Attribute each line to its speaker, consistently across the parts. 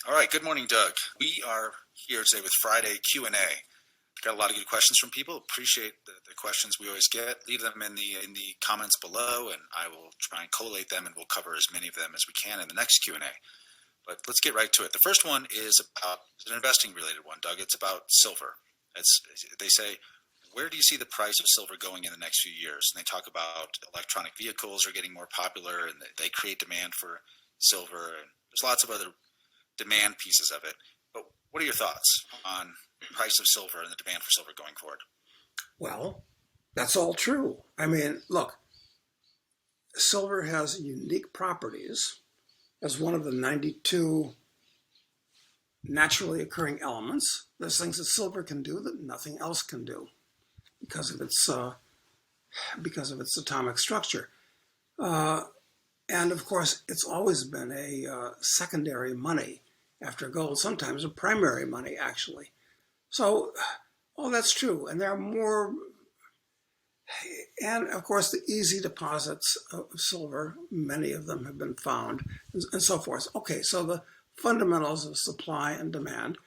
Speaker 1: All right. Good morning, Doug. We are here today with Friday Q&A. Got a lot of good questions from people. Appreciate the questions we always get. Leave them in the comments below, and I will try and collate them, and we'll cover as many of them as we can in the next Q&A. But let's get right to it. The first one is about an investing-related one, Doug. It's about silver. They say, where do you see the price of silver going in the next few years? And they talk about electronic vehicles are getting more popular, and they create demand for silver, and there's lots of other demand pieces of it. But what are your thoughts on the price of silver and the demand for silver going forward?
Speaker 2: Well, that's all true. I mean, look, silver has unique properties as one of the 92 naturally occurring elements. There's things that silver can do that nothing else can do because of its atomic structure. And of course, it's always been a secondary money after gold, sometimes a primary money, actually. So all that's true. And there are more, and of course, the easy deposits of silver, many of them have been found, and so forth. Okay, so the fundamentals of supply and demand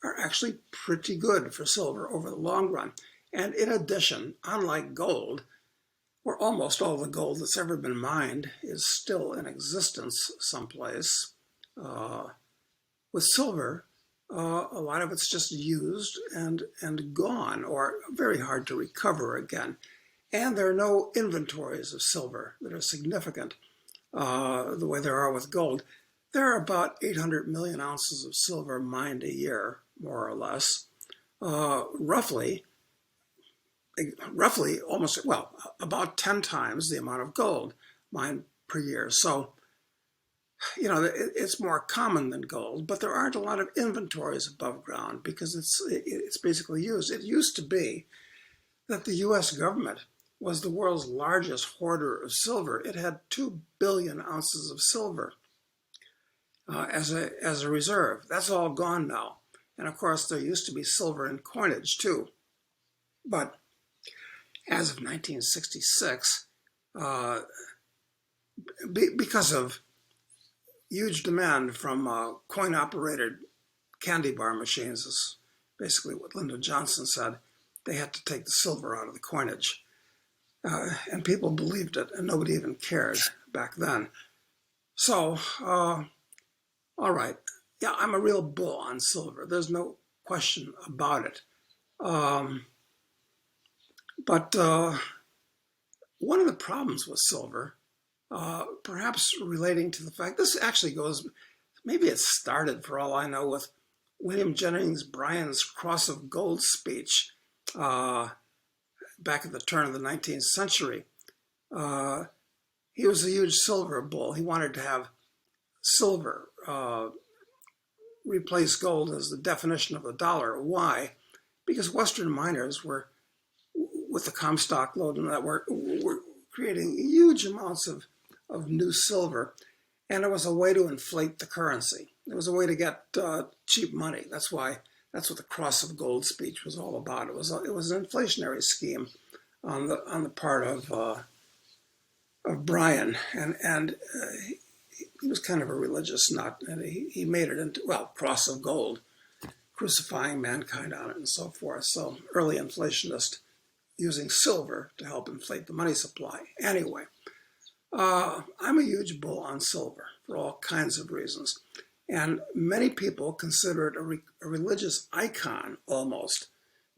Speaker 2: are actually pretty good for silver over the long run. And in addition, unlike gold, where almost all the gold that's ever been mined is still in existence someplace, with silver, a lot of it's just used and gone, or very hard to recover again. And there are no inventories of silver that are significant the way there are with gold. There are about 800 million ounces of silver mined a year, more or less, roughly almost, well, about 10 times the amount of gold mined per year. So, you know, it's more common than gold, but there aren't a lot of inventories above ground because it's basically used. It used to be that the U.S. government was the world's largest hoarder of silver. It had 2 billion ounces of silver as a reserve. That's all gone now. And of course, there used to be silver in coinage too. But as of 1966, because of huge demand from coin-operated candy bar machines, is basically what Lyndon Johnson said, they had to take the silver out of the coinage. And people believed it, and nobody even cared back then. So, all right. Yeah, I'm a real bull on silver. There's no question about it. But one of the problems with silver, perhaps relating to the fact, this actually goes, maybe it started, for all I know, with William Jennings Bryan's Cross of Gold speech back at the turn of the 19th century. He was a huge silver bull. He wanted to have silver replace gold as the definition of the dollar. Why? Because Western miners were, with the Comstock lode and that, were creating huge amounts of new silver, and it was a way to inflate the currency. It was a way to get cheap money. That's what the Cross of Gold speech was all about. It was an inflationary scheme on the part of Bryan, and he was kind of a religious nut, and he made it into, well, Cross of Gold, crucifying mankind on it and so forth. So early inflationist using silver to help inflate the money supply. Anyway, I'm a huge bull on silver for all kinds of reasons. And many people consider it a religious icon almost.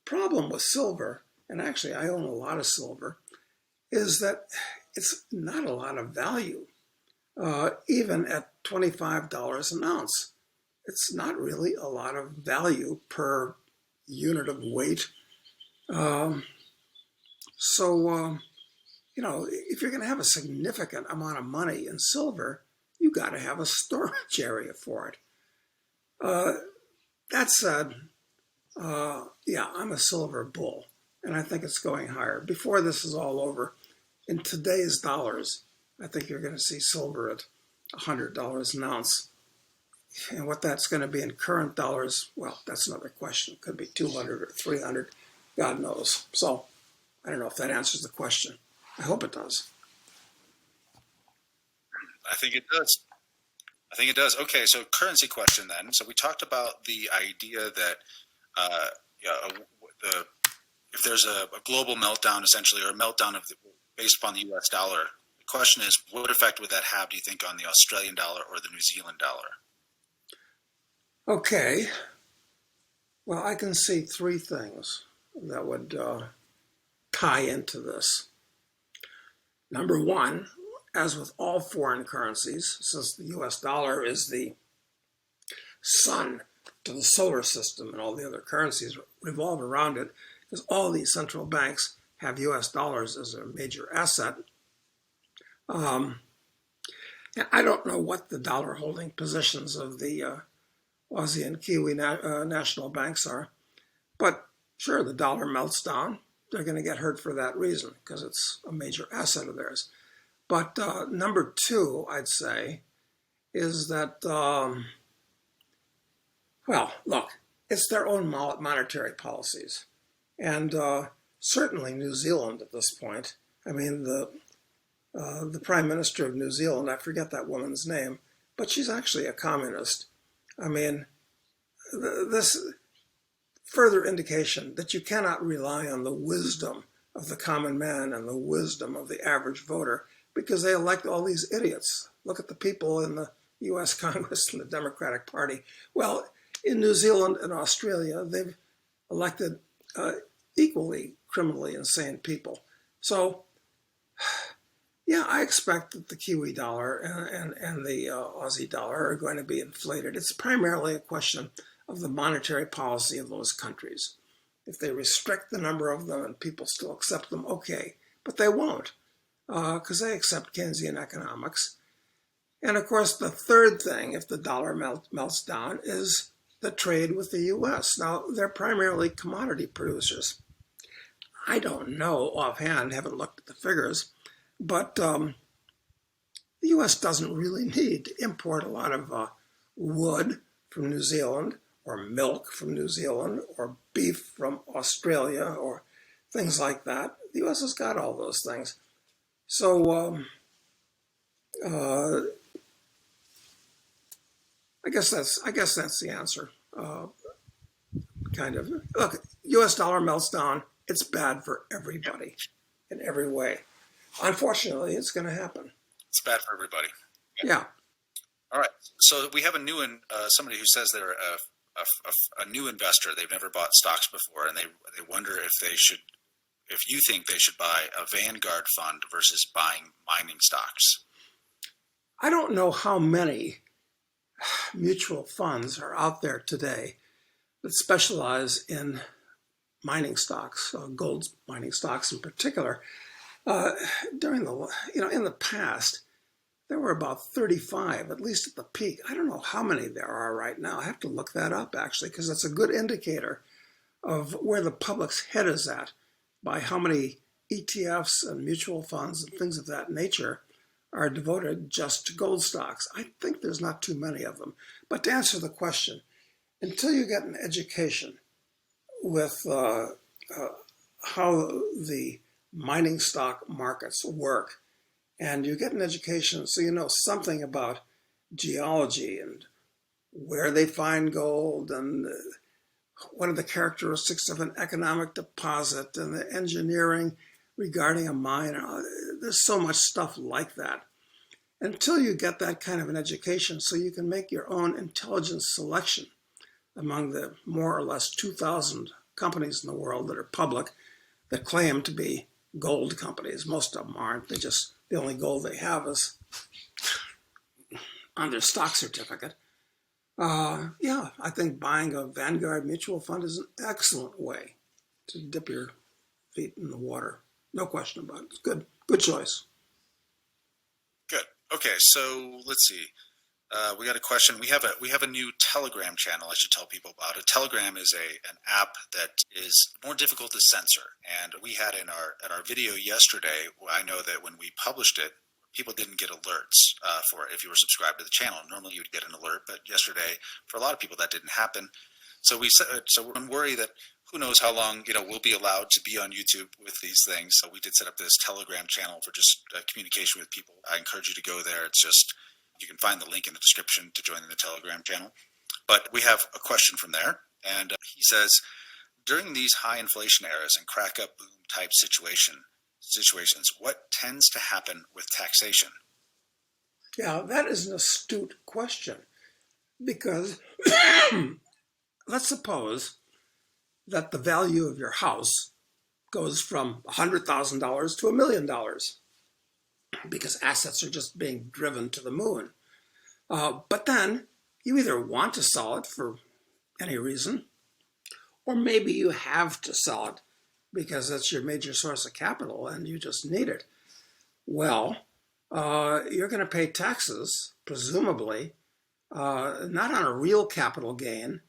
Speaker 2: Problem with silver, and actually I own a lot of silver, is that it's not a lot of value, even at $25 an ounce. It's not really a lot of value per unit of weight. So, you know, if you're going to have a significant amount of money in silver, you got to have a storage area for it. That said, yeah, I'm a silver bull, and I think it's going higher. Before this is all over, in today's dollars, I think you're going to see silver at $100 an ounce. And what that's going to be in current dollars, well, that's another question. It could be 200 or 300, God knows. So I don't know if that answers the question. I hope it does.
Speaker 1: I think it does. I think it does. Okay, so currency question then. So we talked about the idea that yeah, the if there's a global meltdown essentially, or a meltdown based upon the U.S. dollar. The question is, what effect would that have? Do you think on the Australian dollar or the New Zealand dollar?
Speaker 2: Okay, well, I can see three things that would tie into this. Number one, as with all foreign currencies, since the US dollar is the sun to the solar system and all the other currencies revolve around it, because all these central banks have US dollars as a major asset. Um, and I don't know what the dollar holding positions of the Aussie and Kiwi national banks are, but sure, the dollar melts down. They're going to get hurt for that reason because it's a major asset of theirs. But number two, I'd say, is that, well, look, it's their own monetary policies. And certainly New Zealand at this point, I mean, the Prime Minister of New Zealand, I forget that woman's name, but she's actually a communist. I mean, this further indication that you cannot rely on the wisdom of the common man and the wisdom of the average voter because they elect all these idiots. Look at the people in the US Congress and the Democratic Party. Well, in New Zealand and Australia, they've elected equally criminally insane people. So, yeah, I expect that the Kiwi dollar and the Aussie dollar are going to be inflated. It's primarily a question of the monetary policy of those countries. If they restrict the number of them and people still accept them, okay, but they won't because they accept Keynesian economics. And of course, the third thing, if the dollar melts down, is the trade with the US. Now, they're primarily commodity producers. I don't know offhand, haven't looked at the figures, but the US doesn't really need to import a lot of wood from New Zealand or milk from New Zealand or beef from Australia or things like that. The US has got all those things. So I guess that's the answer. Kind of. Look, US dollar melts down. It's bad for everybody in every way. Unfortunately, it's going to happen.
Speaker 1: It's bad for everybody.
Speaker 2: Yeah.
Speaker 1: All right. So we have a new one, somebody who says they're a new investor. They've never bought stocks before, and they wonder if you think they should buy a Vanguard fund versus buying mining stocks.
Speaker 2: I don't know how many mutual funds are out there today that specialize in mining stocks, gold mining stocks in particular. During the, in the past, there were about 35, at least at the peak. I don't know how many there are right now. I have to look that up, actually, because that's a good indicator of where the public's head is at by how many ETFs and mutual funds and things of that nature are devoted just to gold stocks. I think there's not too many of them. But to answer the question, until you get an education with how the mining stock markets work, and you get an education so you know something about geology and where they find gold and what are the characteristics of an economic deposit and the engineering regarding a mine. There's so much stuff like that. Until you get that kind of an education so you can make your own intelligent selection among the more or less 2,000 companies in the world that are public that claim to be gold companies. Most of them aren't. The only gold they have is on their stock certificate. Yeah, I think buying a Vanguard mutual fund is an excellent way to dip your feet in the water. No question about it. It's good. Good choice.
Speaker 1: Good. Okay, so let's see. We got a question. We have a new Telegram channel I should tell people about. A Telegram is an app that is more difficult to censor. And we had in our video yesterday, I know that when we published it, people didn't get alerts for it if you were subscribed to the channel. Normally you would get an alert, but yesterday for a lot of people that didn't happen. So we're worried that who knows how long we'll be allowed to be on YouTube with these things. So we did set up this Telegram channel for just communication with people. I encourage you to go there. It's just You can find the link in the description to join the Telegram channel. But we have a question from there, and he says, during these high inflation eras and crack up boom type situations, what tends to happen with taxation?
Speaker 2: Yeah, that is an astute question, because let's suppose that the value of your house goes from $100,000 to $1 million because assets are just being driven to the moon. But then you either want to sell it for any reason, or maybe you have to sell it because that's your major source of capital and you just need it. Well, you're going to pay taxes, presumably, not on a real capital gain,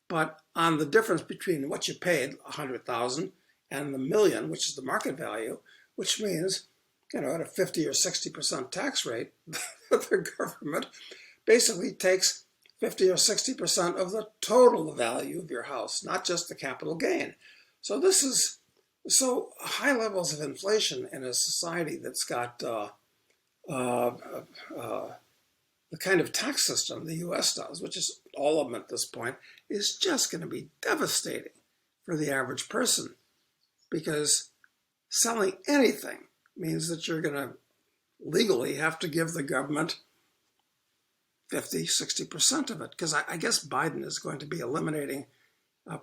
Speaker 2: but on the difference between what you paid, 100,000, and the million, which is the market value, which means, at a 50 or 60% tax rate, the government basically takes 50 or 60% of the total value of your house, not just the capital gain. So this is high levels of inflation in a society that's got the kind of tax system the U.S. does, which is all of them at this point, is just going to be devastating for the average person, because selling anything means that you're going to legally have to give the government 50, 60% of it, because I guess Biden is going to be eliminating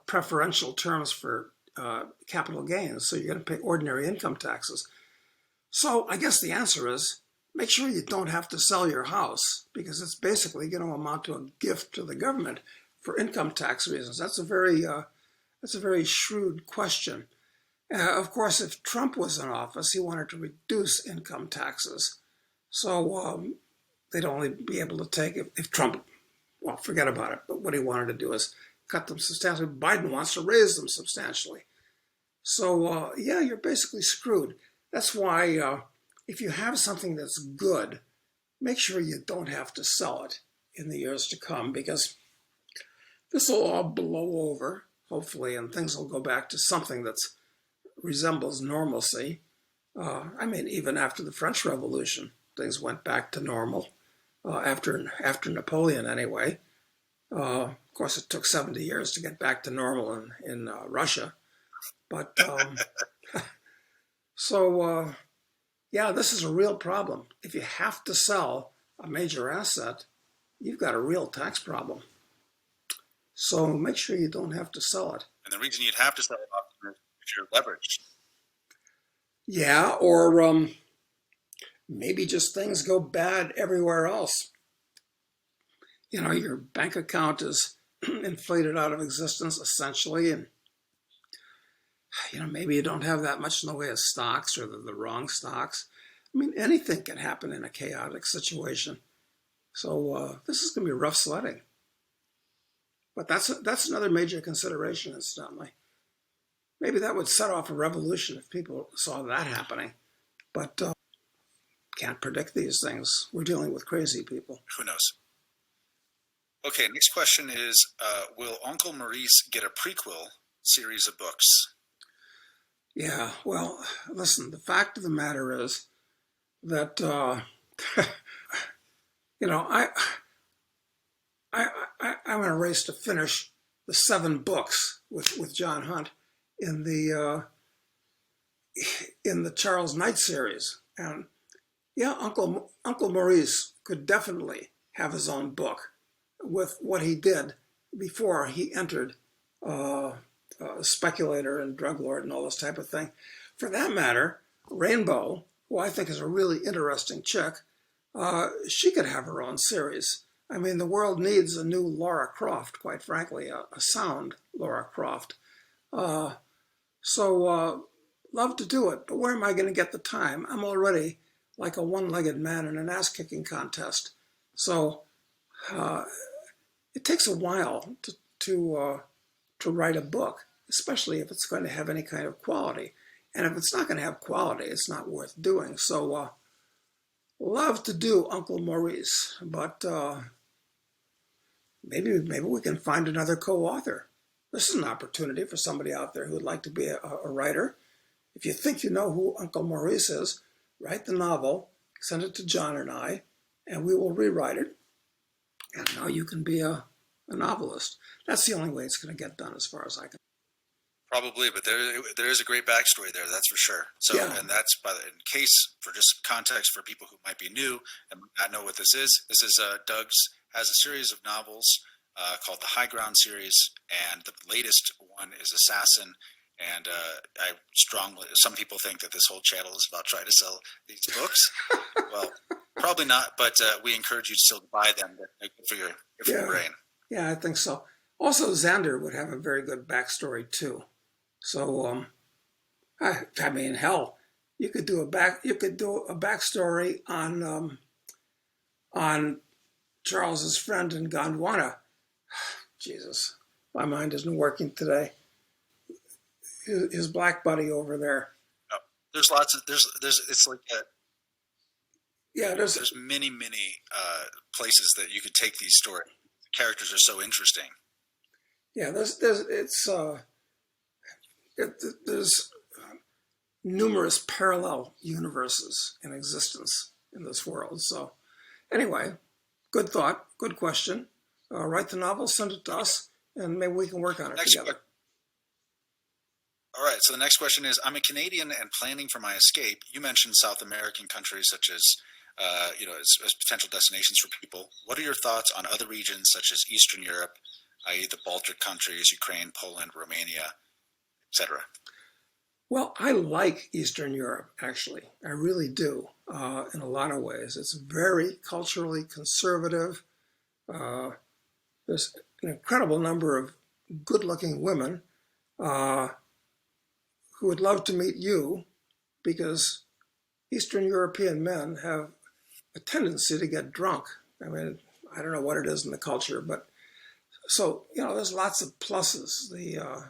Speaker 2: preferential terms for capital gains, so you're going to pay ordinary income taxes. So I guess the answer is, make sure you don't have to sell your house, because it's basically going to amount to a gift to the government for income tax reasons. That's a very shrewd question. Of course, if Trump was in office, he wanted to reduce income taxes. So they'd only be able to take, if Trump, well, forget about it. But what he wanted to do is cut them substantially. Biden wants to raise them substantially. So, yeah, you're basically screwed. That's why if you have something that's good, make sure you don't have to sell it in the years to come, because this will all blow over, hopefully, and things will go back to something that resembles normalcy. Even after the French Revolution, things went back to normal, after Napoleon anyway. Of course, it took 70 years to get back to normal in Russia. But yeah, this is a real problem. If you have to sell a major asset, you've got a real tax problem. So make sure you don't have to sell it.
Speaker 1: And the reason you'd have to sell it often is if you're leveraged.
Speaker 2: Yeah, or maybe just things go bad everywhere else. Your bank account is inflated out of existence, essentially, and maybe you don't have that much in the way of stocks, or the wrong stocks. Anything can happen in a chaotic situation. So this is going to be rough sledding. But that's another major consideration, incidentally. Maybe that would set off a revolution if people saw that happening. But can't predict these things. We're dealing with crazy people.
Speaker 1: Who knows? Okay, next question is, will Uncle Maurice get a prequel series of books?
Speaker 2: Yeah, well, listen, the fact of the matter is that, I'm in a race to finish the 7 books with John Hunt in the Charles Knight series. And yeah, Uncle Maurice could definitely have his own book with what he did before he entered speculator and drug lord and all this type of thing. For that matter, Rainbow, who I think is a really interesting chick, she could have her own series. The world needs a new Laura Croft, quite frankly, a sound Laura Croft. So love to do it, but where am I going to get the time? I'm already like a one-legged man in an ass-kicking contest. So it takes a while to write a book, especially if it's going to have any kind of quality. And if it's not going to have quality, it's not worth doing. So love to do Uncle Maurice, but maybe we can find another co-author. This is an opportunity for somebody out there who would like to be a writer. If you think you know who Uncle Maurice is, write the novel, send it to John and I, and we will rewrite it, and now you can be a novelist. That's the only way it's going to get done, as far as I can.
Speaker 1: Probably, but there is a great backstory there, that's for sure. So,
Speaker 2: Yeah.
Speaker 1: and that's in case, for just context for people who might be new and not know what this is. This is Doug's has a series of novels called the High Ground series, and the latest one is Assassin. And I strongly, some people think that this whole channel is about trying to sell these books. Well, probably not, but we encourage you to still buy them. They're good for your brain.
Speaker 2: Yeah, I think so. Also, Xander would have a very good backstory too. So, I mean, hell, you could do a backstory on Charles's friend in Gondwana. Jesus, my mind isn't working today. His black buddy over there.
Speaker 1: Oh, there's lots of it's like
Speaker 2: there's
Speaker 1: many places that you could take these stories. The characters are so interesting.
Speaker 2: Yeah, there's numerous parallel universes in existence in this world. So anyway, good thought, good question. Write the novel, send it to us, and maybe we can work on it together.
Speaker 1: All right, so the next question is, I'm a Canadian and planning for my escape. You mentioned South American countries such as, as potential destinations for people. What are your thoughts on other regions such as Eastern Europe, i.e. the Baltic countries, Ukraine, Poland, Romania, etc.?
Speaker 2: Well, I like Eastern Europe, actually. I really do, in a lot of ways. It's very culturally conservative. There's an incredible number of good-looking women who would love to meet you, because Eastern European men have a tendency to get drunk. I mean, I don't know what it is in the culture, but so, there's lots of pluses. The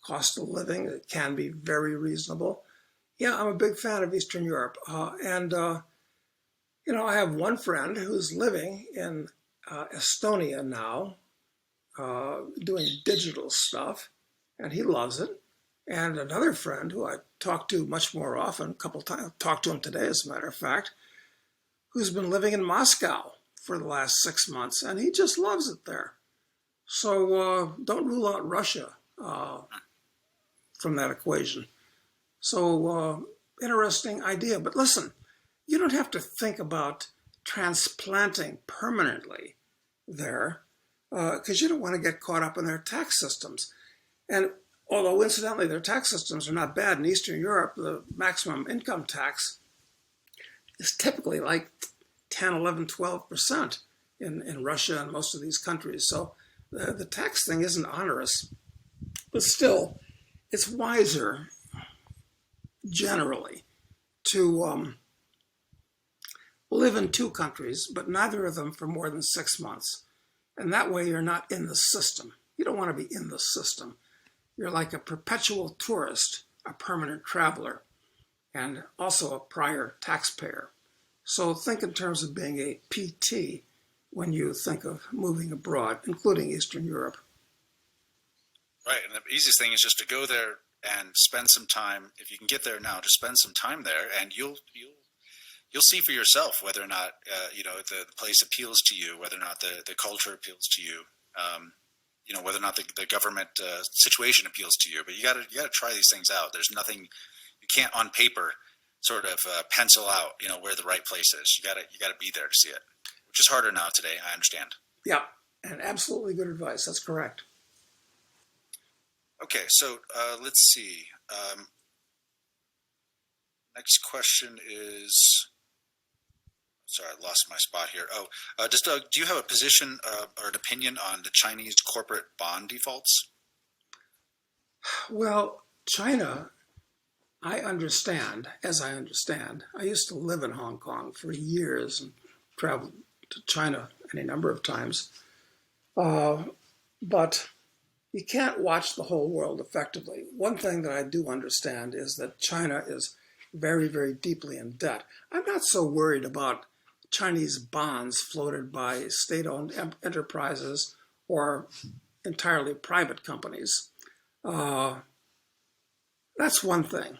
Speaker 2: cost of living, it can be very reasonable. Yeah, I'm a big fan of Eastern Europe. And I have one friend who's living in Estonia now, doing digital stuff, and he loves it. And another friend who I talk to much more often, a couple times, talked to him today, as a matter of fact, who's been living in Moscow for the last 6 months, and he just loves it there. So don't rule out Russia from that equation. So interesting idea. But listen, you don't have to think about transplanting permanently there, because you don't want to get caught up in their tax systems. And although, incidentally, their tax systems are not bad in Eastern Europe, the maximum income tax is typically like 10, 11, 12% in Russia and most of these countries. So the tax thing isn't onerous. But still, it's wiser, generally, to live in two countries, but neither of them for more than 6 months. And that way you're not in the system. You don't want to be in the system. You're like a perpetual tourist, a permanent traveler, and also a prior taxpayer. So think in terms of being a PT when you think of moving abroad, including Eastern Europe.
Speaker 1: Right, and the easiest thing is just to go there and spend some time. If you can get there now, just spend some time there, and you'll see for yourself whether or not the place appeals to you, whether or not the culture appeals to you, whether or not the government situation appeals to you. But you got to try these things out. There's nothing you can't on paper sort of pencil out where the right place is. You got to be there to see it, which is harder now today. I understand.
Speaker 2: Yeah, and absolutely good advice. That's correct.
Speaker 1: Okay, so let's see. Next question is. Sorry, I lost my spot here. Doug, do you have a position or an opinion on the Chinese corporate bond defaults?
Speaker 2: Well, China, I understand. I used to live in Hong Kong for years and traveled to China any number of times. But you can't watch the whole world effectively. One thing that I do understand is that China is very, very deeply in debt. I'm not so worried about Chinese bonds floated by state-owned enterprises or entirely private companies. That's one thing.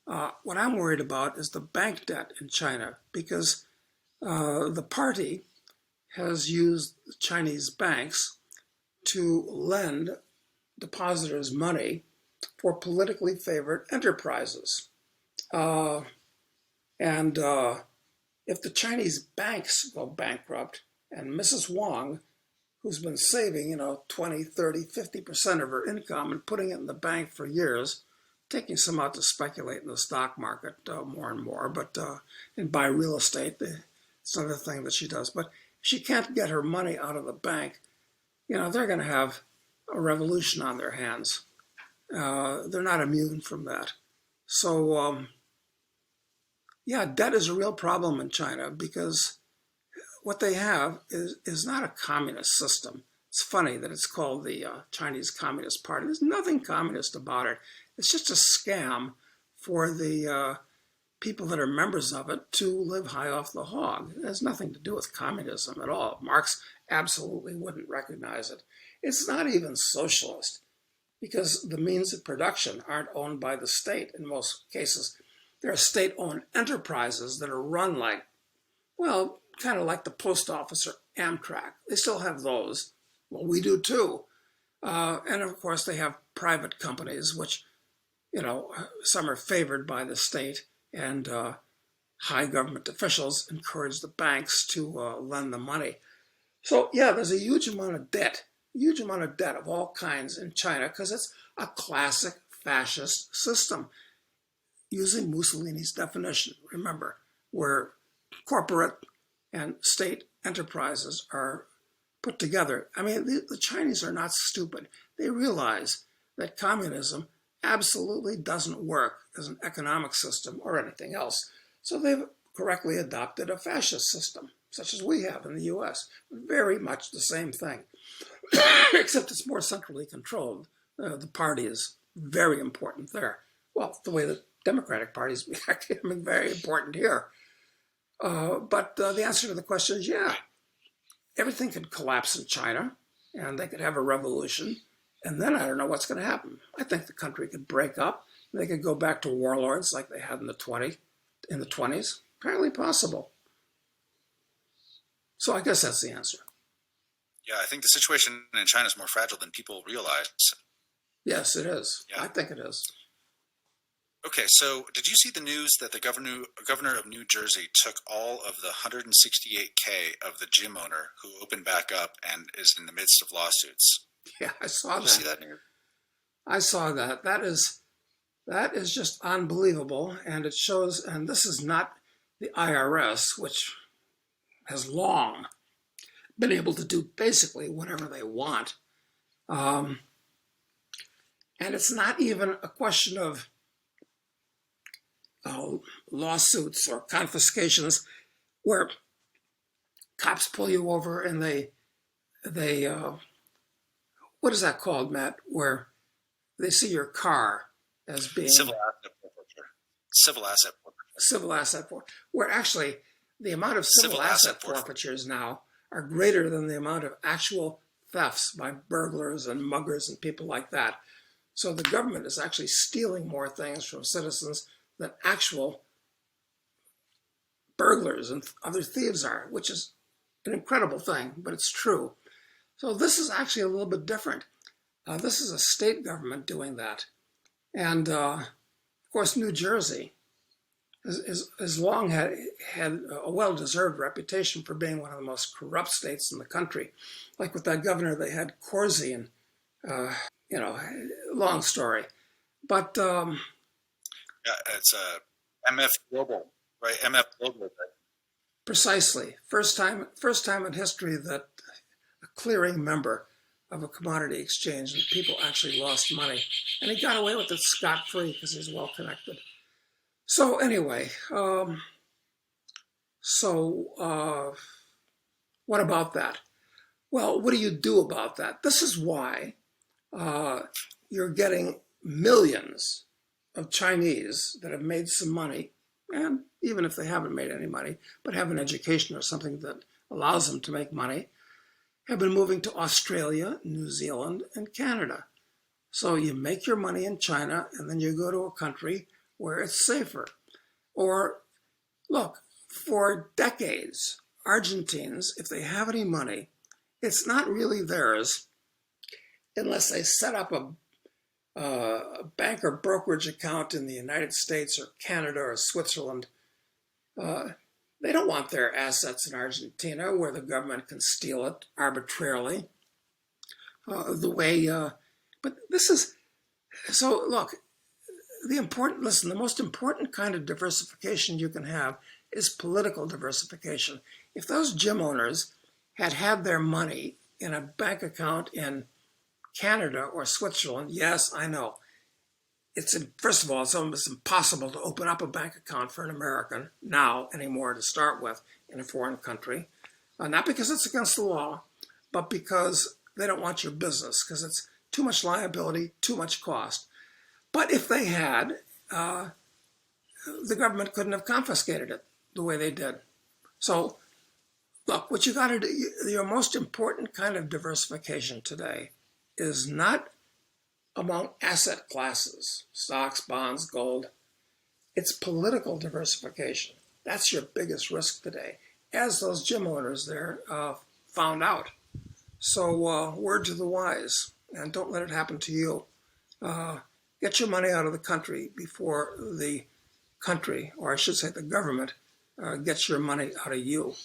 Speaker 2: What I'm worried about is the bank debt in China, because the party has used Chinese banks to lend depositors money for politically favored enterprises. And if the Chinese banks go bankrupt and Mrs. Wong, who's been saving, 20, 30, 50% of her income and putting it in the bank for years, taking some out to speculate in the stock market more and more, and buy real estate. It's another thing that she does. But if she can't get her money out of the bank, they're going to have a revolution on their hands. They're not immune from that. So, debt is a real problem in China because what they have is not a communist system. It's funny that it's called the Chinese Communist Party. There's nothing communist about it. It's just a scam for the people that are members of it to live high off the hog. It has nothing to do with communism at all. Marx absolutely wouldn't recognize it. It's not even socialist because the means of production aren't owned by the state in most cases. There are state-owned enterprises that are run kind of like the post office or Amtrak. They still have those. Well, we do too. And of course, they have private companies, which, some are favored by the state, and high government officials encourage the banks to lend the money. So, there's a huge amount of debt of all kinds in China because it's a classic fascist system. Using Mussolini's definition, remember, where corporate and state enterprises are put together. I mean, the Chinese are not stupid. They realize that communism absolutely doesn't work as an economic system or anything else. So they've correctly adopted a fascist system, such as we have in the US. Very much the same thing, except it's more centrally controlled. The party is very important there. Well, the way the Democratic Party is becoming very important here. But the answer to the question is everything could collapse in China and they could have a revolution. And then I don't know what's going to happen. I think the country could break up. They could go back to warlords like they had in the 20s. Apparently possible. So I guess that's the answer.
Speaker 1: Yeah, I think the situation in China is more fragile than people realize.
Speaker 2: Yes, it is.
Speaker 1: Yeah.
Speaker 2: I think it is.
Speaker 1: Okay, so did you see the news that the governor of New Jersey took all of the 168K of the gym owner who opened back up and is in the midst of lawsuits?
Speaker 2: Yeah, I saw that.
Speaker 1: Did you see that news?
Speaker 2: I saw that. That is just unbelievable, and it shows. And this is not the IRS, which has long been able to do basically whatever they want, and it's not even a question of lawsuits or confiscations where cops pull you over and they what is that called, Matt? Where they see your car as being
Speaker 1: Civil asset forfeiture.
Speaker 2: Civil asset forfeiture. Where actually the amount of civil asset forfeitures now are greater than the amount of actual thefts by burglars and muggers and people like that. So the government is actually stealing more things from citizens than actual burglars and other thieves are, which is an incredible thing, but it's true. So this is actually a little bit different. This is a state government doing that. And of course, New Jersey has long had a well-deserved reputation for being one of the most corrupt states in the country. Like with that governor they had, Corsi, and, long story. But
Speaker 1: it's MF Global, right? MF Global. Right?
Speaker 2: Precisely. First time in history that a clearing member of a commodity exchange and people actually lost money. And he got away with it scot-free because he's well connected. So anyway, what about that? Well, what do you do about that? This is why you're getting millions of Chinese that have made some money, and even if they haven't made any money, but have an education or something that allows them to make money, have been moving to Australia, New Zealand, and Canada. So you make your money in China, and then you go to a country where it's safer. Or, look, For decades, Argentines, if they have any money, it's not really theirs unless they set up a bank or brokerage account in the United States or Canada or Switzerland. They don't want their assets in Argentina where the government can steal it arbitrarily. But this is, so look, the most important kind of diversification you can have is political diversification. If those gym owners had their money in a bank account in Canada or Switzerland, yes, I know. First of all, it's almost impossible to open up a bank account for an American now anymore to start with in a foreign country. Not because it's against the law, but because they don't want your business, because it's too much liability, too much cost. But if they had, the government couldn't have confiscated it the way they did. So, look, what you got to do, your most important kind of diversification today is not among asset classes, stocks, bonds, gold. It's political diversification. That's your biggest risk today, as those gym owners there found out. So word to the wise, and don't let it happen to you. Get your money out of the country before the country, or I should say the government, gets your money out of you.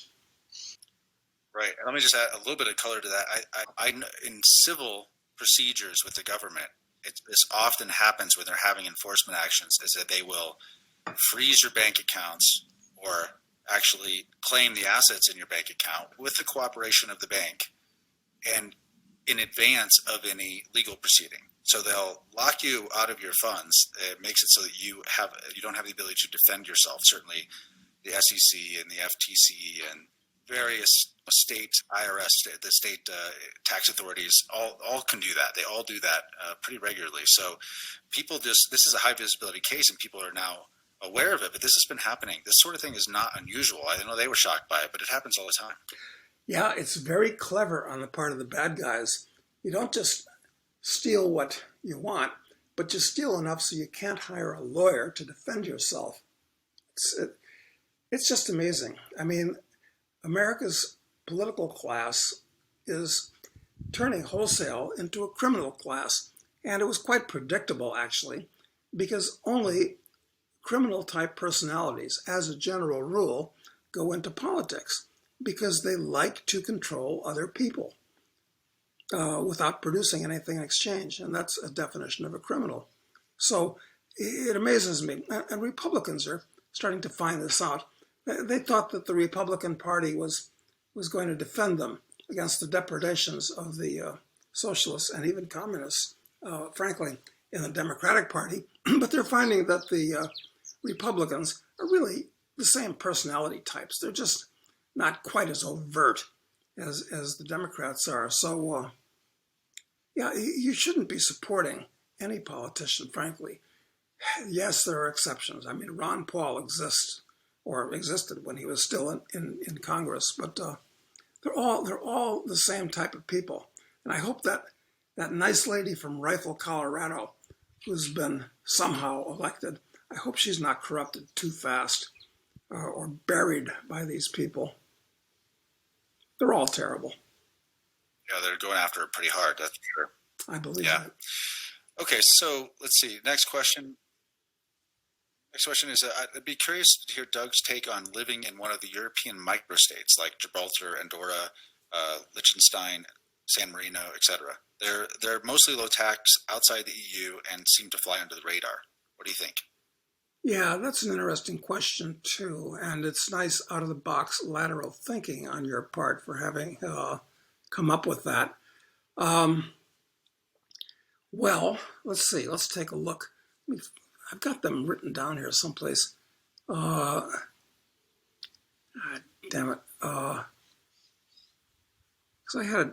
Speaker 1: Right. And let me just add a little bit of color to that. I in civil procedures with the government, this often happens when they're having enforcement actions, is that they will freeze your bank accounts or actually claim the assets in your bank account with the cooperation of the bank and in advance of any legal proceeding. So they'll lock you out of your funds. It makes it so that you don't have the ability to defend yourself. Certainly the SEC and the FTC and various state IRS, the state tax authorities, all can do that. They all do that pretty regularly. So this is a high visibility case and people are now aware of it, but this has been happening. This sort of thing is not unusual. I know they were shocked by it, but it happens all the time.
Speaker 2: Yeah, it's very clever on the part of the bad guys. You don't just steal what you want, but you steal enough so you can't hire a lawyer to defend yourself. It's just amazing. I mean, America's political class is turning wholesale into a criminal class. And it was quite predictable, actually, because only criminal-type personalities, as a general rule, go into politics because they like to control other people without producing anything in exchange. And that's a definition of a criminal. So it amazes me. And Republicans are starting to find this out. They thought that the Republican Party was going to defend them against the depredations of the socialists and even communists, frankly, in the Democratic Party. But they're finding that the Republicans are really the same personality types. They're just not quite as overt as the Democrats are. So, yeah, you shouldn't be supporting any politician, frankly. Yes, there are exceptions. I mean, Ron Paul existed when he was still in Congress, but they're all the same type of people. And I hope that nice lady from Rifle, Colorado, who's been somehow elected, I hope she's not corrupted too fast or buried by these people. They're all terrible.
Speaker 1: Yeah, they're going after her pretty hard, that's for sure.
Speaker 2: I believe that.
Speaker 1: Okay, so let's see. Next question. Next question is, I'd be curious to hear Doug's take on living in one of the European microstates like Gibraltar, Andorra, Liechtenstein, San Marino, etc. They're mostly low tax outside the EU and seem to fly under the radar. What do you think?
Speaker 2: Yeah, that's an interesting question too, and it's nice out-of-the-box lateral thinking on your part for having come up with that. Well, let's see. Let's take a look. I've got them written down here someplace. Damn it. Because I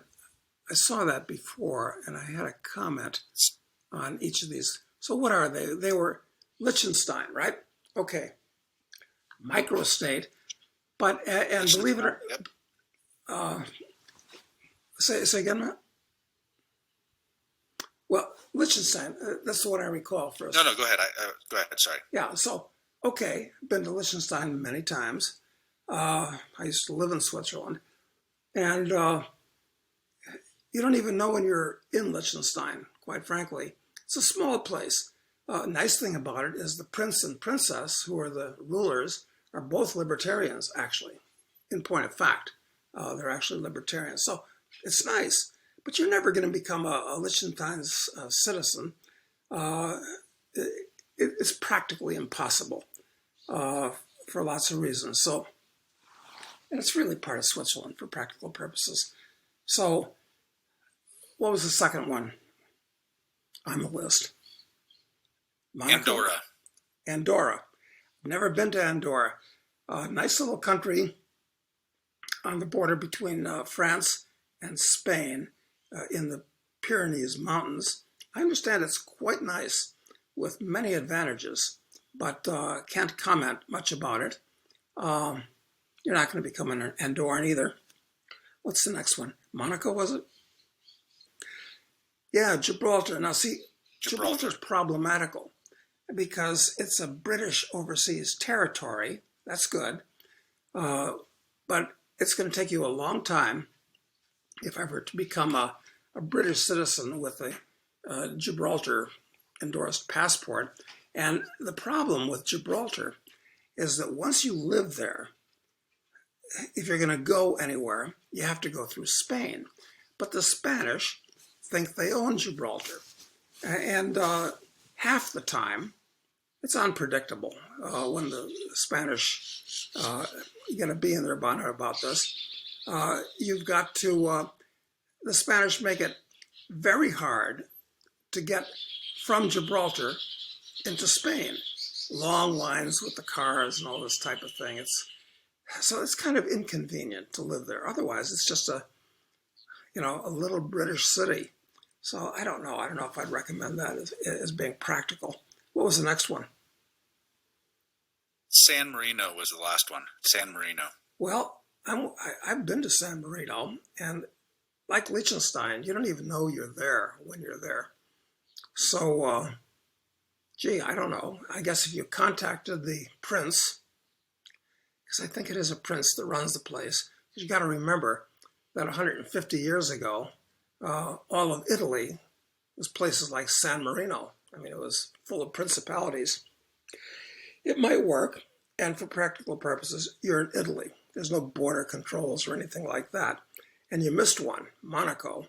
Speaker 2: saw that before, and I had a comment on each of these. So what are they? They were Liechtenstein, right? Okay. Microstate. But, and believe it or say again, Matt? Well, Liechtenstein, that's the one I recall first.
Speaker 1: No, go ahead. Go ahead, sorry.
Speaker 2: Yeah, so, okay, been to Liechtenstein many times. I used to live in Switzerland. And you don't even know when you're in Liechtenstein, quite frankly. It's a small place. Nice thing about it is the prince and princess, who are the rulers, are both libertarians, actually. In point of fact, they're actually libertarians. So it's nice. But you're never going to become a Liechtenstein's citizen. It's practically impossible for lots of reasons. So, and it's really part of Switzerland for practical purposes. So, what was the second one on the list? Monaco? Andorra. Never been to Andorra. Nice little country on the border between France and Spain in the Pyrenees Mountains. I understand it's quite nice with many advantages, but can't comment much about it. You're not going to become an Andorran either. What's the next one? Monaco, was it? Yeah, Gibraltar. Now, see, Gibraltar's problematical because it's a British overseas territory. That's good. But it's going to take you a long time, if ever, to become a British citizen with a Gibraltar endorsed passport. And the problem with Gibraltar is that once you live there, if you're going to go anywhere, you have to go through Spain. But the Spanish think they own Gibraltar. And half the time, it's unpredictable when the Spanish get a bee in their bonnet about this. You've got to, the Spanish make it very hard to get from Gibraltar into Spain. Long lines with the cars and all this type of thing. So it's kind of inconvenient to live there. Otherwise, it's just a little British city. So I don't know. I don't know if I'd recommend that as being practical. What was the next one?
Speaker 1: San Marino was the last one. San Marino.
Speaker 2: Well, I've been to San Marino, and like Liechtenstein, you don't even know you're there when you're there. So, I don't know. I guess if you contacted the prince, because I think it is a prince that runs the place, you got to remember that 150 years ago, all of Italy was places like San Marino. I mean, it was full of principalities. It might work, and for practical purposes, you're in Italy. There's no border controls or anything like that. And you missed one, Monaco.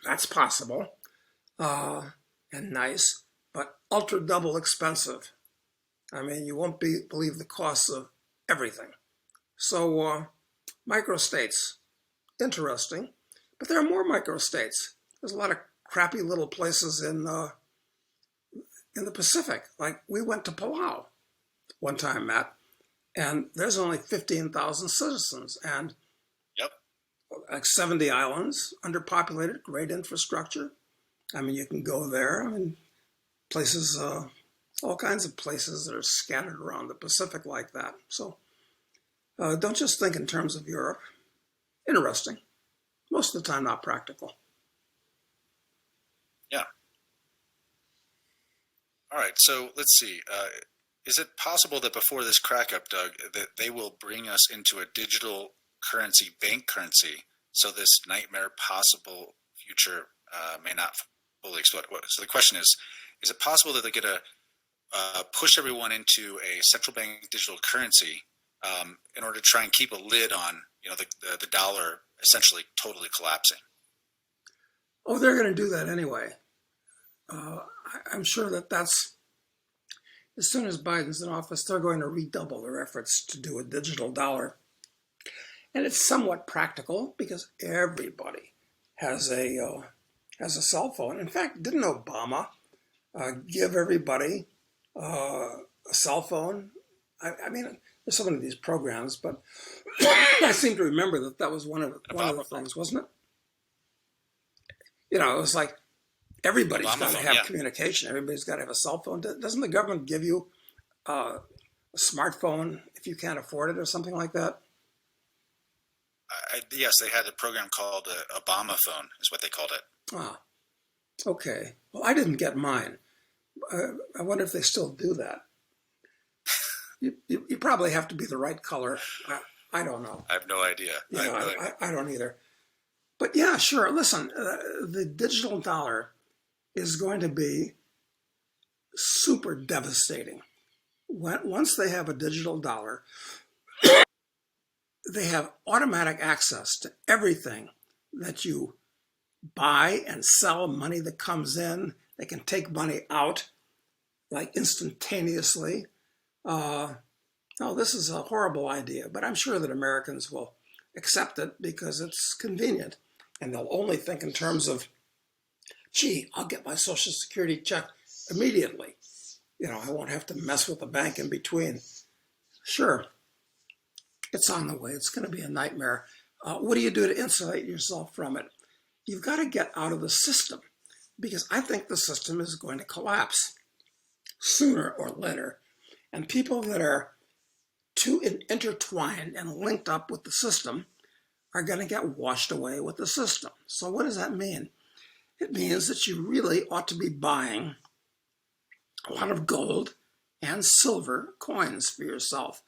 Speaker 2: That's possible, and nice, but ultra double expensive. I mean, you won't believe the costs of everything. So, microstates, interesting, but there are more microstates. There's a lot of crappy little places in the Pacific. Like, we went to Palau one time, Matt, and there's only 15,000 citizens, and
Speaker 1: Yep.
Speaker 2: like 70 islands, underpopulated, great infrastructure. I mean, you can go there. I mean, places, all kinds of places that are scattered around the Pacific like that. So don't just think in terms of Europe. Interesting. Most of the time, not practical.
Speaker 1: Yeah. All right. So let's see. Is it possible that before this crack up, Doug, that they will bring us into a digital currency, bank currency, so this nightmare possible future may not fully explode? So the question is it possible that they're going to push everyone into a central bank digital currency in order to try and keep a lid on, the dollar essentially totally collapsing?
Speaker 2: Oh, they're going to do that anyway. I'm sure that's, as soon as Biden's in office, they're going to redouble their efforts to do a digital dollar. And it's somewhat practical because everybody has a cell phone. In fact, didn't Obama give everybody a cell phone? I mean, there's so many of these programs, but I seem to remember that was one of the things, wasn't it? It was like everybody's got to have communication. Everybody's got to have a cell phone. Doesn't the government give you a smartphone if you can't afford it or something like that?
Speaker 1: Yes, they had a program called Obama Phone, is what they called it.
Speaker 2: Ah, okay. Well, I didn't get mine. I wonder if they still do that. You probably have to be the right color. I don't know.
Speaker 1: I have no idea.
Speaker 2: I don't either. But yeah, sure. Listen, the digital dollar is going to be super devastating. Once they have a digital dollar, they have automatic access to everything that you buy and sell, money that comes in. They can take money out like instantaneously. No, this is a horrible idea, but I'm sure that Americans will accept it because it's convenient. And they'll only think in terms of, gee, I'll get my Social Security check immediately. I won't have to mess with the bank in between. Sure, it's on the way. It's going to be a nightmare. What do you do to insulate yourself from it? You've got to get out of the system because I think the system is going to collapse sooner or later. And people that are too intertwined and linked up with the system are going to get washed away with the system. So what does that mean? It means that you really ought to be buying a lot of gold and silver coins for yourself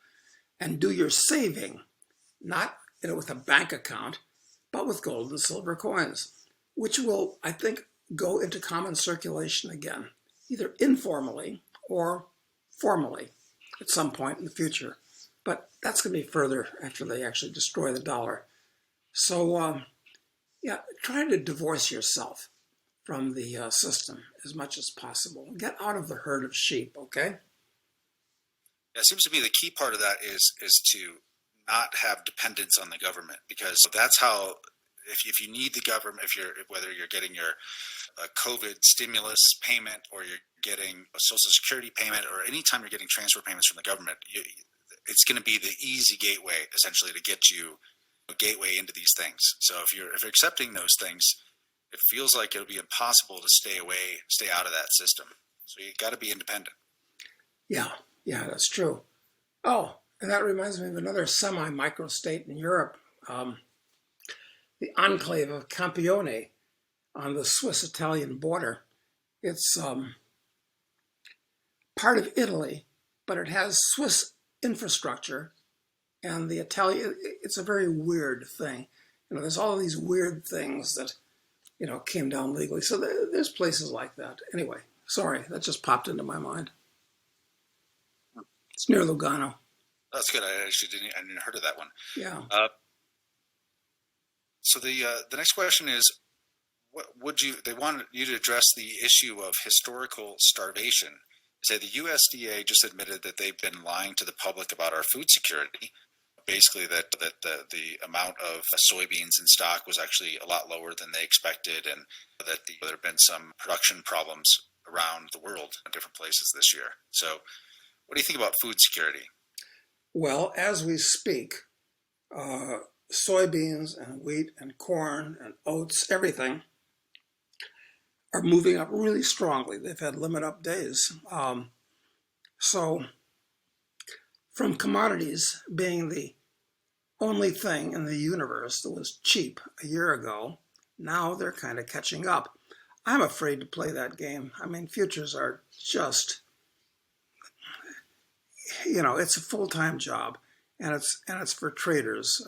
Speaker 2: and do your saving, not with a bank account, but with gold and silver coins, which will, I think, go into common circulation again, either informally or formally at some point in the future. But that's going to be further after they actually destroy the dollar. So, try to divorce yourself from the system as much as possible. Get out of the herd of sheep, okay?
Speaker 1: Yeah, it seems to me the key part of that is to not have dependence on the government, because that's how, if you need the government, whether you're getting your COVID stimulus payment or you're getting a Social Security payment, or anytime you're getting transfer payments from the government, it's going to be the easy gateway essentially to get you a gateway into these things. So if you're accepting those things, it feels like it'll be impossible to stay out of that system. So you got to be independent.
Speaker 2: Yeah, that's true. Oh, and that reminds me of another semi-microstate in Europe, the enclave of Campione on the Swiss-Italian border. It's part of Italy, but it has Swiss infrastructure, and the Italian, it's a very weird thing. There's all these weird things that, came down legally. So there's places like that. Anyway, sorry, that just popped into my mind. It's near Lugano.
Speaker 1: That's good. I hadn't heard of that one.
Speaker 2: Yeah.
Speaker 1: So the next question is, they wanted you to address the issue of historical starvation. They say the USDA just admitted that they've been lying to the public about our food security. Basically, that the amount of soybeans in stock was actually a lot lower than they expected, and that there have been some production problems around the world in different places this year. So what do you think about food security?
Speaker 2: Well, as we speak, soybeans and wheat and corn and oats, everything, are moving up really strongly. They've had limit up days. So from commodities being the only thing in the universe that was cheap a year ago, now they're kind of catching up. I'm afraid to play that game. I mean, futures are just, it's a full-time job, and it's for traders.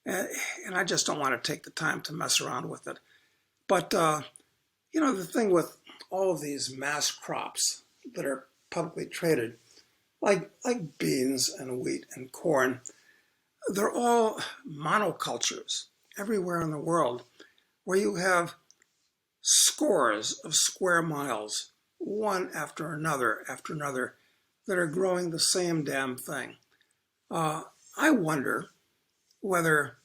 Speaker 2: And I just don't want to take the time to mess around with it. But, the thing with all of these mass crops that are publicly traded, like beans and wheat and corn, they're all monocultures everywhere in the world, where you have scores of square miles, one after another, that are growing the same damn thing. I wonder whether,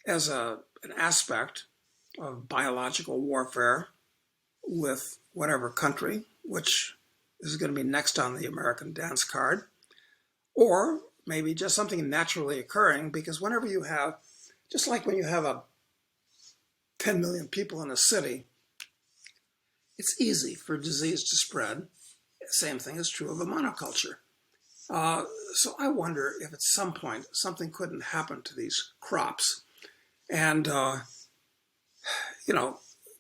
Speaker 2: as an aspect of biological warfare with whatever country, which is going to be next on the American dance card, or maybe just something naturally occurring, because whenever you have, just like when you have 10 million people in a city, it's easy for disease to spread. Same thing is true of a monoculture. So I wonder if at some point something couldn't happen to these crops. And,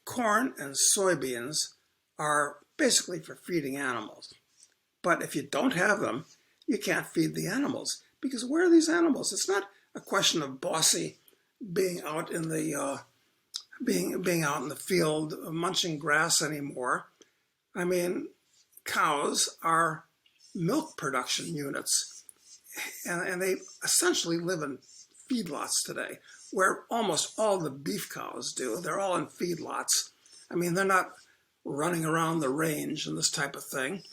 Speaker 2: corn and soybeans are basically for feeding animals. But if you don't have them, you can't feed the animals because where are these animals? It's not a question of Bossy being out in the being out in the field munching grass anymore. I mean, cows are milk production units, and they essentially live in feedlots today, where almost all the beef cows do. They're all in feedlots. I mean, they're not running around the range and this type of thing.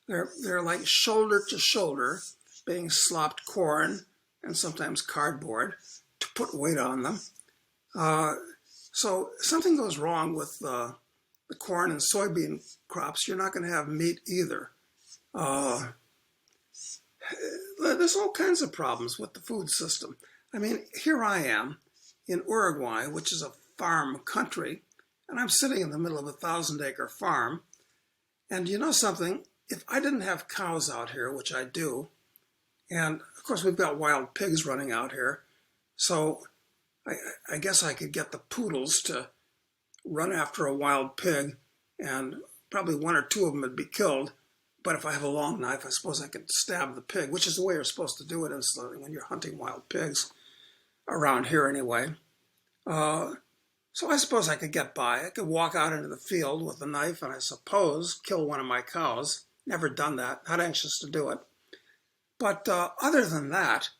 Speaker 2: They're like shoulder to shoulder, being slopped corn and sometimes cardboard to put weight on them. So something goes wrong with the corn and soybean crops, you're not going to have meat either. There's all kinds of problems with the food system. I mean, here I am in Uruguay, which is a farm country, and I'm sitting in the middle of a 1,000-acre farm. And you know something? If I didn't have cows out here, which I do, and of course we've got wild pigs running out here, so I guess I could get the poodles to run after a wild pig, and probably one or two of them would be killed. But if I have a long knife, I suppose I could stab the pig, which is the way you're supposed to do it when you're hunting wild pigs, around here anyway. So I suppose I could get by. I could walk out into the field with a knife and I suppose kill one of my cows. Never done that, not anxious to do it. But other than that,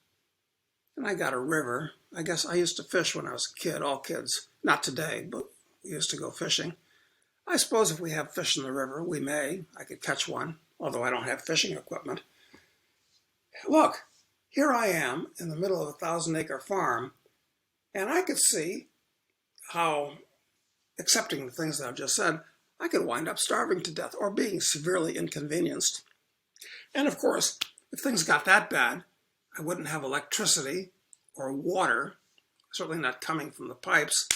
Speaker 2: and I got a river. I guess I used to fish when I was a kid, all kids. Not today, but we used to go fishing. I suppose if we have fish in the river, we may. I could catch one, although I don't have fishing equipment. Look, here I am in the middle of a 1,000-acre farm, and I could see how, accepting the things that I've just said, I could wind up starving to death or being severely inconvenienced. And of course, if things got that bad, I wouldn't have electricity or water, certainly not coming from the pipes.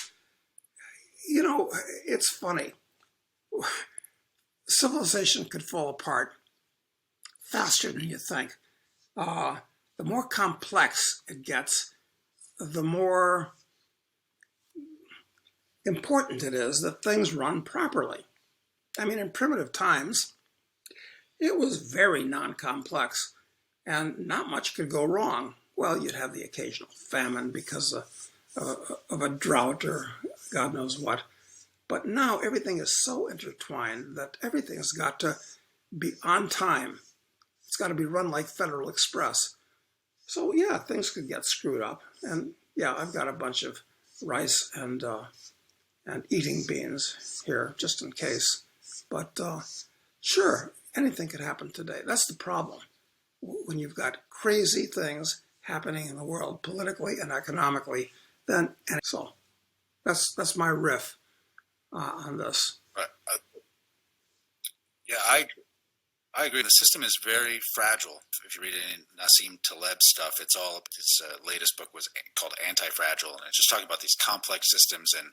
Speaker 2: You know, it's funny. Civilization could fall apart faster than you think. The more complex it gets, the more important it is that things run properly. I mean, in primitive times, it was very non-complex, and not much could go wrong. Well, you'd have the occasional famine because of a drought or God knows what. But now everything is so intertwined that everything's got to be on time. It's got to be run like Federal Express. So yeah, things could get screwed up. And yeah, I've got a bunch of rice and eating beans here just in case. But sure, anything could happen today. That's the problem. When you've got crazy things happening in the world politically and economically, then so that's my riff on this.
Speaker 1: Right. Yeah, I agree. The system is very fragile. If you read any Nassim Taleb's stuff, his latest book was called Anti-Fragile, and it's just talking about these complex systems and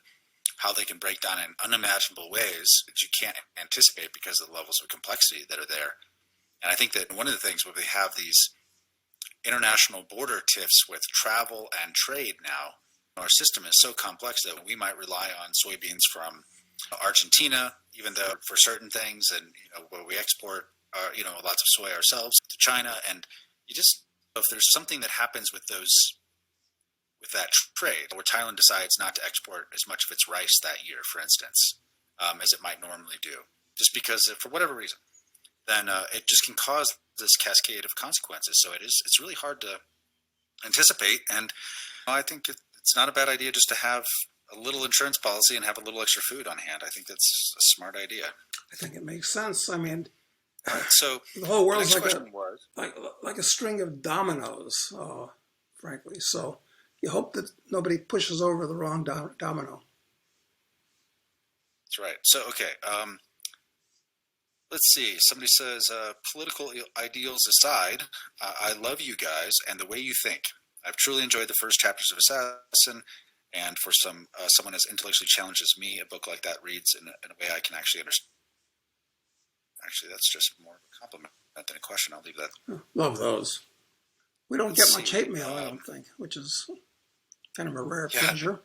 Speaker 1: how they can break down in unimaginable ways that you can't anticipate because of the levels of complexity that are there. And I think that one of the things where we have these international border tiffs with travel and trade now, our system is so complex that we might rely on soybeans from Argentina, even though for certain things, and where we export lots of soy ourselves to China, and if there's something that happens with that trade, where Thailand decides not to export as much of its rice that year, for instance, as it might normally do, just because for whatever reason, then it just can cause this cascade of consequences. So it's really hard to anticipate, and I think it's not a bad idea just to have a little insurance policy and have a little extra food on hand. I think that's a smart idea.
Speaker 2: I think it makes sense. I mean,
Speaker 1: right, so
Speaker 2: the whole world's like a string of dominoes, frankly. So you hope that nobody pushes over the wrong domino.
Speaker 1: That's right. So, okay. Let's see. Somebody says, political ideals aside, I love you guys and the way you think. I've truly enjoyed the first chapters of Assassin, and for someone as intellectually challenged as me, a book like that reads in a way I can actually understand. Actually, that's just more of a compliment than a question. I'll leave that.
Speaker 2: Love those. We don't get much hate mail, I don't think, which is kind of a rare pleasure.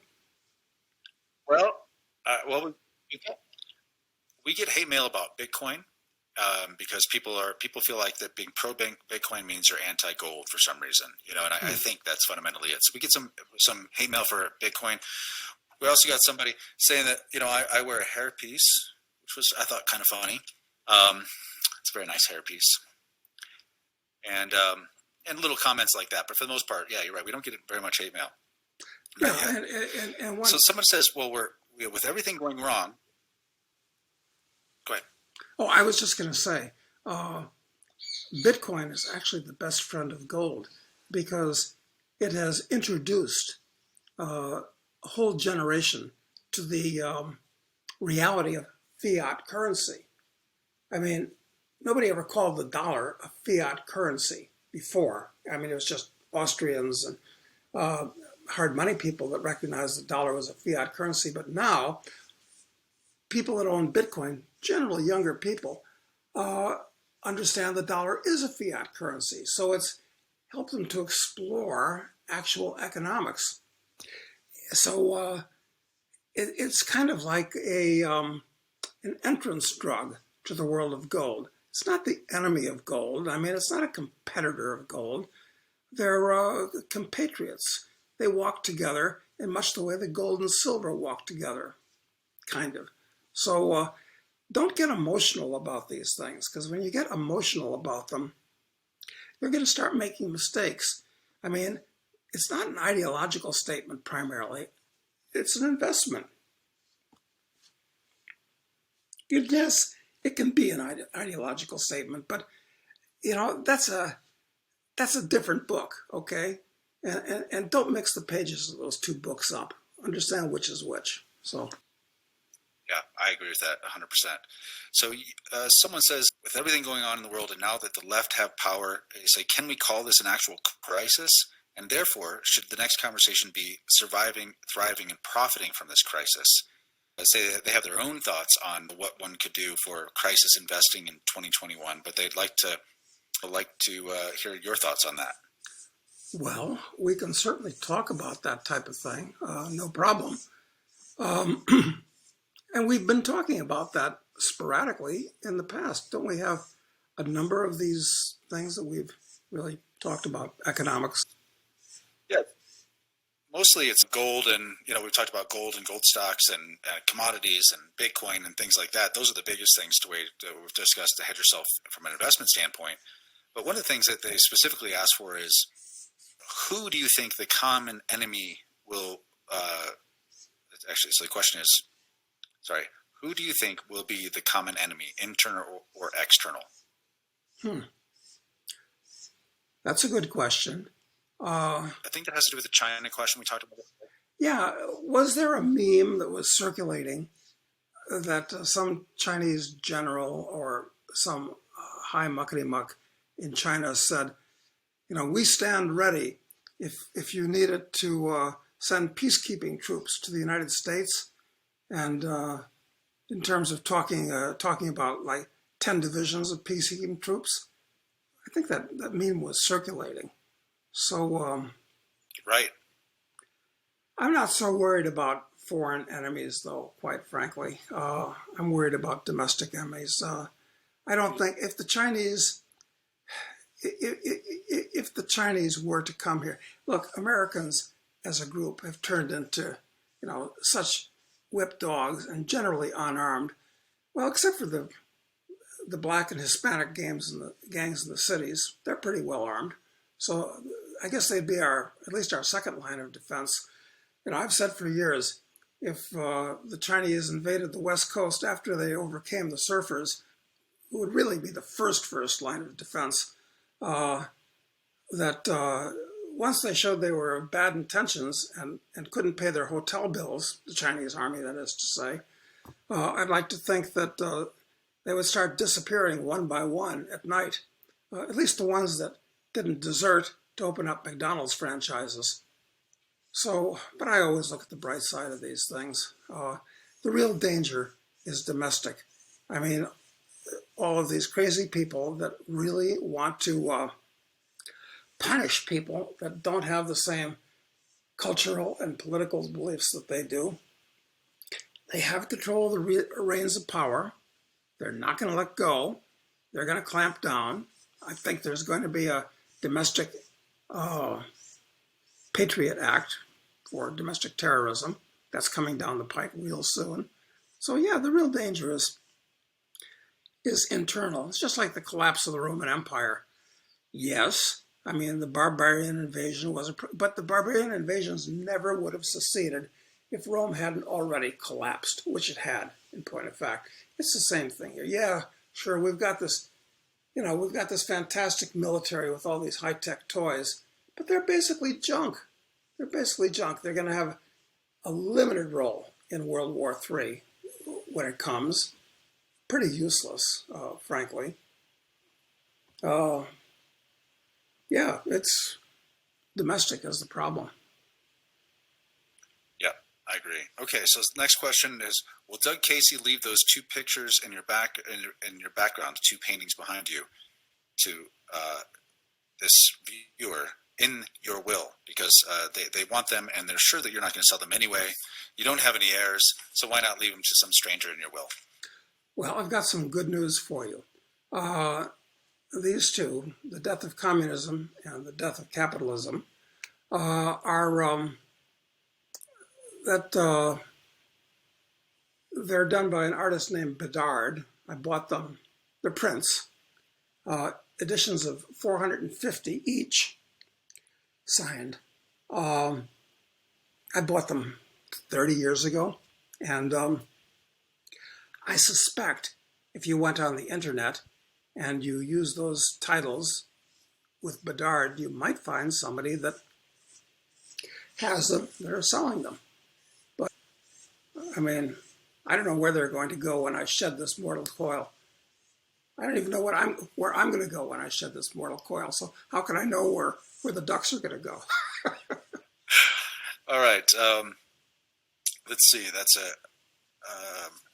Speaker 1: Well, we get hate mail about Bitcoin, because people feel like that being pro Bitcoin means you're anti-gold for some reason, and I think that's fundamentally it. So we get some hate mail for Bitcoin. We also got somebody saying that I wear a hairpiece, which was, I thought, kind of funny. It's a very nice hairpiece, and little comments like that. But for the most part, yeah, you're right. We don't get very much hate mail.
Speaker 2: Yeah, and
Speaker 1: so someone says, well, with everything going wrong. Go ahead.
Speaker 2: Oh, I was just going to say, Bitcoin is actually the best friend of gold because it has introduced a whole generation to the reality of fiat currency. I mean, nobody ever called the dollar a fiat currency before. I mean, it was just Austrians and hard money people that recognized the dollar was a fiat currency. But now, people that own Bitcoin, generally younger people, understand the dollar is a fiat currency. So it's helped them to explore actual economics. So it's kind of like an entrance drug to the world of gold. It's not the enemy of gold. I mean, it's not a competitor of gold. They're compatriots. They walk together in much the way the gold and silver walk together, kind of. So don't get emotional about these things, because when you get emotional about them, you're going to start making mistakes. I mean, it's not an ideological statement primarily. It's an investment. Yes, it can be an ideological statement, but that's a different book, okay? And don't mix the pages of those two books up. Understand which is which. So.
Speaker 1: Yeah, I agree with that 100%. So someone says, with everything going on in the world and now that the left have power, they say, can we call this an actual crisis? And therefore, should the next conversation be surviving, thriving, and profiting from this crisis? Say that they have their own thoughts on what one could do for crisis investing in 2021, but they'd like to hear your thoughts on that.
Speaker 2: Well, we can certainly talk about that type of thing, no problem. And we've been talking about that sporadically in the past. Don't we have a number of these things that we've really talked about, economics?
Speaker 1: Yeah. Mostly it's gold, and we've talked about gold and gold stocks and commodities and Bitcoin and things like that. Those are the biggest things that we've discussed to hedge yourself from an investment standpoint. But one of the things that they specifically ask for is, who do you think the common enemy will? Actually, so the question is, who do you think will be the common enemy, internal or external?
Speaker 2: That's a good question.
Speaker 1: I think that has to do with the China question we talked about.
Speaker 2: Yeah, was there a meme that was circulating that some Chinese general or some high muckety-muck in China said, we stand ready if you needed to send peacekeeping troops to the United States, and in terms of talking about like 10 divisions of peacekeeping troops. I think that meme was circulating. So
Speaker 1: right.
Speaker 2: I'm not so worried about foreign enemies, though, quite frankly. I'm worried about domestic enemies. I don't think if the Chinese were to come here, look, Americans as a group have turned into, such whip dogs and generally unarmed. Well, except for the black and Hispanic gangs in the cities, they're pretty well armed. So I guess they'd be at least our second line of defense. I've said for years, if the Chinese invaded the West Coast after they overcame the surfers, it would really be the first line of defense. Once they showed they were of bad intentions and couldn't pay their hotel bills, the Chinese army, that is to say, I'd like to think that they would start disappearing one by one at night, at least the ones that didn't desert to open up McDonald's franchises. So, but I always look at the bright side of these things. The real danger is domestic. I mean, all of these crazy people that really want to punish people that don't have the same cultural and political beliefs that they do. They have control of the reins of power. They're not going to let go. They're going to clamp down. I think there's going to be a domestic Patriot Act for domestic terrorism that's coming down the pike real soon. So yeah, the real danger is internal. It's just like the collapse of the Roman Empire. Yes, I mean the barbarian invasion but the barbarian invasions never would have succeeded if Rome hadn't already collapsed, which it had, in point of fact. It's the same thing here. Yeah, sure, we've got this fantastic military with all these high-tech toys, but they're basically junk. They're basically junk. They're going to have a limited role in World War III when it comes. Pretty useless, frankly. Yeah, it's domestic is the problem.
Speaker 1: Yeah, I agree. Okay, so the next question is: will Doug Casey leave those two pictures in your background, two paintings behind you, to this viewer in your will? Because they want them, and they're sure that you're not going to sell them anyway. You don't have any heirs, so why not leave them to some stranger in your will?
Speaker 2: Well, I've got some good news for you. These two, the death of communism and the death of capitalism, they're done by an artist named Bedard. I bought them. They're prints, editions of 450 each, signed. I bought them 30 years ago, and I suspect if you went on the internet and you use those titles with Bedard, you might find somebody that has them, that are selling them. But, I mean, I don't know where they're going to go when I shed this mortal coil. I don't even know where I'm going to go when I shed this mortal coil. So how can I know where the ducks are going to go?
Speaker 1: All right. Let's see. That's it.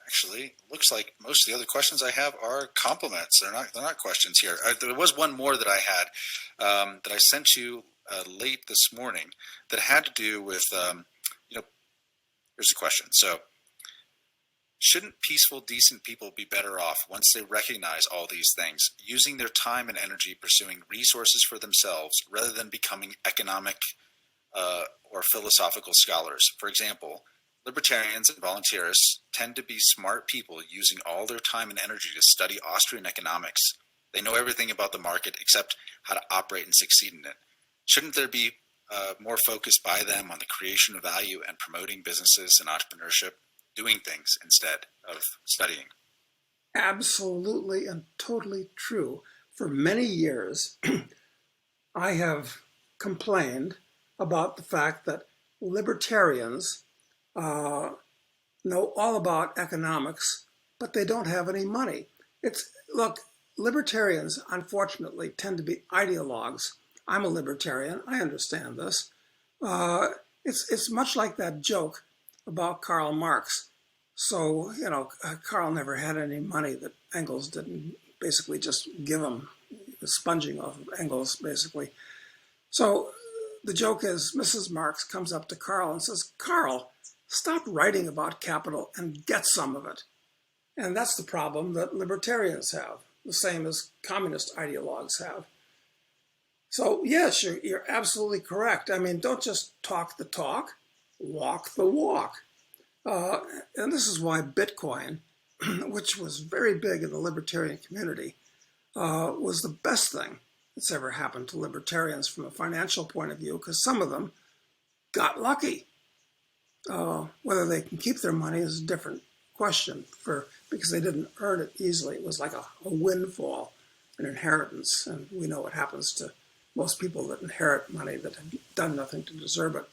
Speaker 1: Actually, looks like most of the other questions I have are compliments. They're not questions here. There was one more that I had that I sent you late this morning that had to do with here's the question. So, shouldn't peaceful, decent people be better off once they recognize all these things, using their time and energy pursuing resources for themselves rather than becoming economic or philosophical scholars? For example, libertarians and volunteerists tend to be smart people using all their time and energy to study Austrian economics. They know everything about the market except how to operate and succeed in it. Shouldn't there be more focus by them on the creation of value and promoting businesses and entrepreneurship, doing things instead of studying?
Speaker 2: Absolutely and totally true. For many years, I have complained about the fact that libertarians know all about economics, but they don't have any money. Look, libertarians, unfortunately, tend to be ideologues. I'm a libertarian. I understand this. It's much like that joke about Karl Marx. So, Karl never had any money that Engels didn't basically just give him. He was sponging off of Engels, basically. So the joke is Mrs. Marx comes up to Karl and says, "Karl, stop writing about capital and get some of it." And that's the problem that libertarians have, the same as communist ideologues have. So yes, you're absolutely correct. I mean, don't just talk the talk, walk the walk. And this is why Bitcoin, which was very big in the libertarian community, was the best thing that's ever happened to libertarians from a financial point of view, because some of them got lucky. Whether they can keep their money is a different question, because they didn't earn it easily. It was like a windfall, an inheritance, and we know what happens to most people that inherit money that have done nothing to deserve it.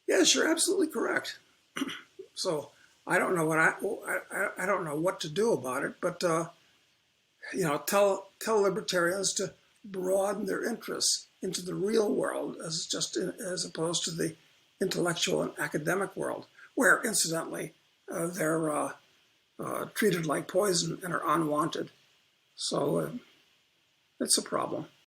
Speaker 2: Yes, you're absolutely correct. So I don't know I don't know what to do about it, but tell libertarians to broaden their interests into the real world as opposed to the intellectual and academic world, where incidentally they're treated like poison and are unwanted. So it's a problem.